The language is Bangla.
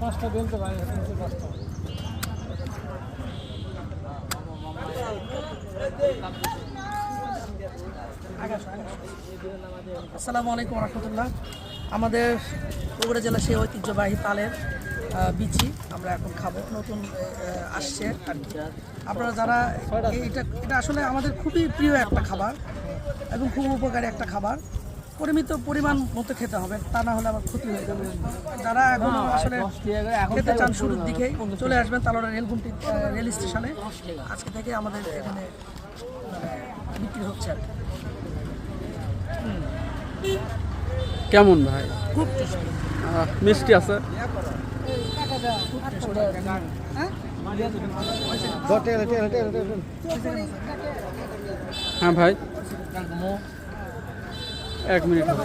পাঁচটা বলতে পারি পাঁচটা। আসসালামু আলাইকুম রহমতুল্লাহ। আমাদের বগুড়া জেলা সেই ঐতিহ্যবাহী তালের বিচি আমরা এখন খাবো, নতুন আসছে আর কি। আপনারা যারা এটা আসলে আমাদের খুবই প্রিয় একটা খাবার এবং খুব উপকারী একটা খাবার। পরিমিত পরিমাণ মতো খেতে হবে, তা না হলে আবার ক্ষতি হয়ে যাবে। যারা এখন আসলে খেতে চান শুরুর দিকেই চলে আসবেন তালোড়া রেল স্টেশনে। আজকে থেকে আমাদের এখানে বিক্রি হচ্ছে আর কি। কেমন ভাই? খুব টেস্টি, মিষ্টি আছে? হ্যাঁ ভাই, 1 মিনিট হবে।